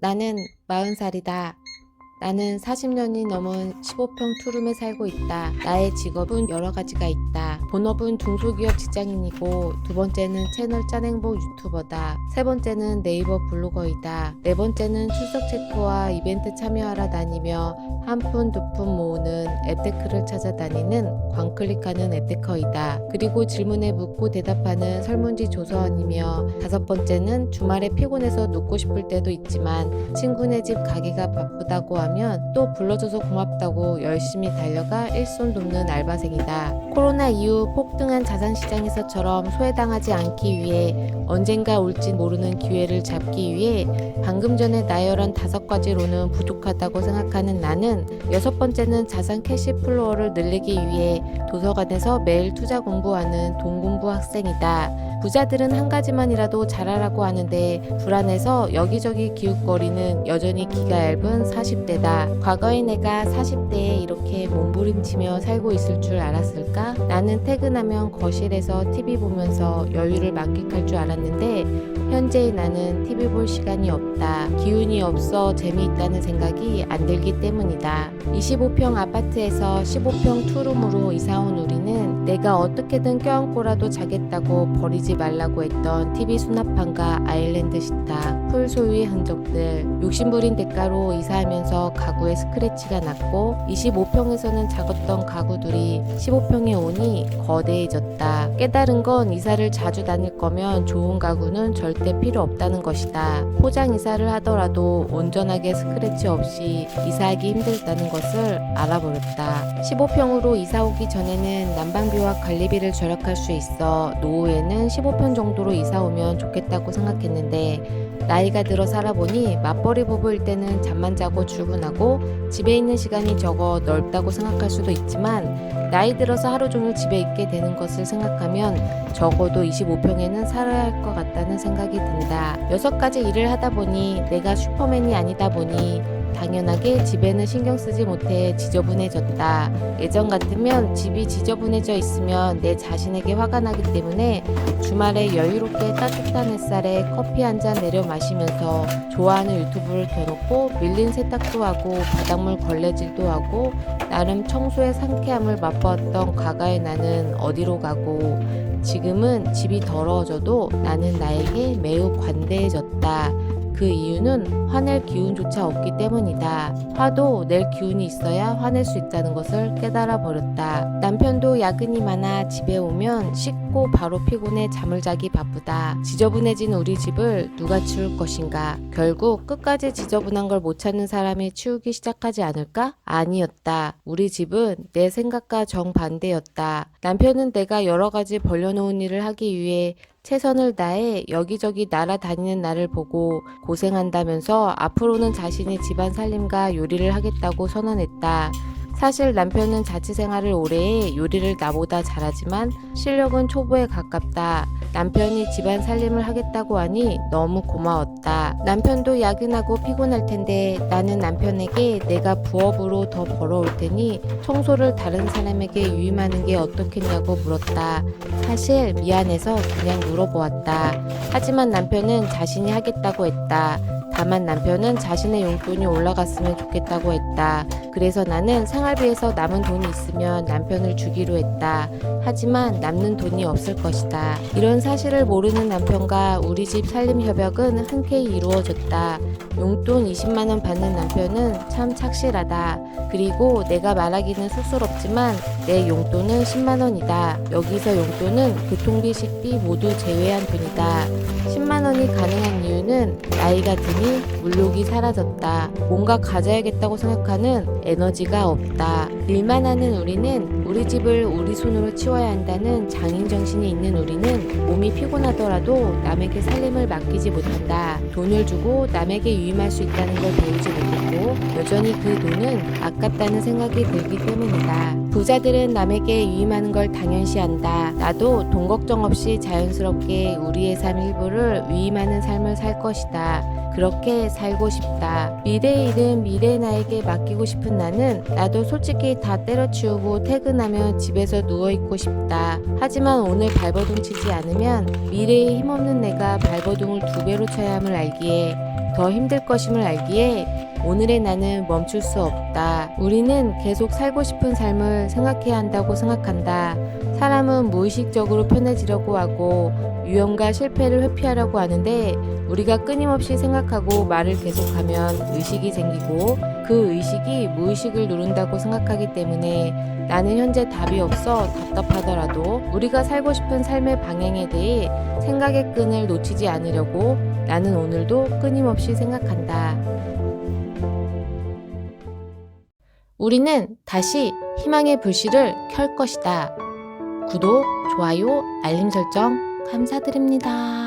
나는 40살이다. 나는 40년이 넘은 15평 투룸에 살고 있다. 나의 직업은 여러 가지가 있다. 본업은 중소기업 직장인이고, 두 번째는 채널 짠행복 유튜버다. 세 번째는 네이버 블로거이다. 네 번째는 출석 체크와 이벤트 참여하러 다니며 한 푼 두 푼 모으는 앱테크를 찾아다니는 광클릭하는 앱테커이다. 그리고 질문에 묻고 대답하는 설문지 조사원이며, 다섯 번째는 주말에 피곤해서 눕고 싶을 때도 있지만 친구네 집 가기가 바쁘다고 하면 또 불러줘서 고맙다고 열심히 달려가 일손 돕는 알바생이다. 코로나 이후 폭등한 자산시장에서처럼 소외당하지 않기 위해 언젠가 올지 모르는 기회를 잡기 위해 방금 전에 나열한 5가지로는 부족하다고 생각하는 나는, 여섯 번째는 자산 캐시플로어를 늘리기 위해 도서관에서 매일 투자 공부하는 돈공부 학생이다. 부자들은 한 가지만이라도 잘하라고 하는데 불안해서 여기저기 기웃거리는 여전히 기가 얇은 40대다. 과거의 내가 40대에 이렇게 몸부림치며 살고 있을 줄 알았을까? 나는 퇴근하면 거실에서 TV 보면서 여유를 만끽할 줄 알았는데 현재의 나는 TV 볼 시간이 없다. 기운이 없어 재미있다는 생각이 안 들기 때문이다. 25평 아파트에서 15평 투룸으로 이사온 우리는 내가 어떻게든 껴안고라도 자겠다고 버리지 말라고 했던 TV 수납함과 아일랜드 식탁, 풀 소유의 흔적들, 욕심부린 대가로 이사하면서 가구에 스크래치가 났고 25평에서는 작았던 가구들이 15평에 오니 거대해졌다. 깨달은 건 이사를 자주 다닐 거면 좋은 가구는 절대 필요 없다는 것이다. 포장 이사를 하더라도 온전하게 스크래치 없이 이사하기 힘들다는 것을 알아버렸다. 15평으로 이사 오기 전에는 난방비와 관리비를 절약할 수 있어 노후에는 15평 정도로 이사 오면 좋겠다고 생각했는데, 나이가 들어 살아보니 맞벌이 부부일 때는 잠만 자고 출근하고 집에 있는 시간이 적어 넓다고 생각할 수도 있지만, 나이 들어서 하루 종일 집에 있게 되는 것을 생각하면 적어도 25평에는 살아야 할 것 같다는 생각이 든다. 6가지 일을 하다 보니 내가 슈퍼맨이 아니다 보니 당연하게 집에는 신경 쓰지 못해 지저분해졌다. 예전 같으면 집이 지저분해져 있으면 내 자신에게 화가 나기 때문에 주말에 여유롭게 따뜻한 햇살에 커피 한 잔 내려 마시면서 좋아하는 유튜브를 켜놓고 밀린 세탁도 하고 바닥물 걸레질도 하고 나름 청소의 상쾌함을 맛보았던 과거의 나는 어디로 가고, 지금은 집이 더러워져도 나는 나에게 매우 관대해졌다. 그 이유는 화낼 기운조차 없기 때문이다. 화도 낼 기운이 있어야 화낼 수 있다는 것을 깨달아 버렸다. 남편도 야근이 많아 집에 오면 씻고 바로 피곤해 잠을 자기 바쁘다. 지저분해진 우리 집을 누가 치울 것인가? 결국 끝까지 지저분한 걸 못 찾는 사람이 치우기 시작하지 않을까? 아니었다. 우리 집은 내 생각과 정반대였다. 남편은 내가 여러 가지 벌려놓은 일을 하기 위해 최선을 다해 여기저기 날아다니는 나를 보고 고생한다면서 앞으로는 자신이 집안 살림과 요리를 하겠다고 선언했다. 사실 남편은 자취생활을 오래 해 요리를 나보다 잘하지만 실력은 초보에 가깝다. 남편이 집안 살림을 하겠다고 하니 너무 고마웠다. 남편도 야근하고 피곤할 텐데 나는 남편에게 내가 부업으로 더 벌어올 테니 청소를 다른 사람에게 유임하는 게 어떻겠냐고 물었다. 사실 미안해서 그냥 물어보았다. 하지만 남편은 자신이 하겠다고 했다. 다만 남편은 자신의 용돈이 올라갔으면 좋겠다고 했다. 그래서 나는 생활비에서 남은 돈이 있으면 남편을 주기로 했다. 하지만 남는 돈이 없을 것이다. 이런 사실을 모르는 남편과 우리 집 살림 협약은 흔쾌히 이루어졌다. 용돈 20만원 받는 남편은 참 착실하다. 그리고 내가 말하기는 쑥스럽지만 내 용돈은 10만원이다. 여기서 용돈은 교통비, 식비 모두 제외한 돈이다. 10만원이 가능한 이유는 나이가 드니 물욕이 사라졌다. 뭔가 가져야겠다고 생각하는 에너지가 없다. 일만 하는 우리는 우리 집을 우리 손으로 치워야 한다는 장인정신이 있는 우리는 몸이 피곤하더라도 남에게 살림을 맡기지 못한다. 돈을 주고 남에게 유임할 수 있다는 걸 배우지 못했고 여전히 그 돈은 아깝다는 생각이 들기 때문이다. 부자들은 남에게 유임하는 걸 당연시한다. 나도 돈 걱정 없이 자연스럽게 우리의 삶 일부를 위임하는 삶을 살 것이다. 그렇게 살고 싶다. 미래의 일은 미래의 나에게 맡기고 싶은 나는 나도 솔직히 다 때려치우고 퇴근하면 집에서 누워있고 싶다. 하지만 오늘 발버둥 치지 않으면 미래에 힘없는 내가 발버둥을 2배로 쳐야 함을 알기에 더 힘들 것임을 알기에 오늘의 나는 멈출 수 없다. 우리는 계속 살고 싶은 삶을 생각해야 한다고 생각한다. 사람은 무의식적으로 편해지려고 하고 위험과 실패를 회피하려고 하는데 우리가 끊임없이 생각하고 말을 계속하면 의식이 생기고 그 의식이 무의식을 누른다고 생각하기 때문에 나는 현재 답이 없어 답답하더라도 우리가 살고 싶은 삶의 방향에 대해 생각의 끈을 놓치지 않으려고 나는 오늘도 끊임없이 생각한다. 우리는 다시 희망의 불씨를 켤 것이다. 구독, 좋아요, 알림 설정 감사드립니다.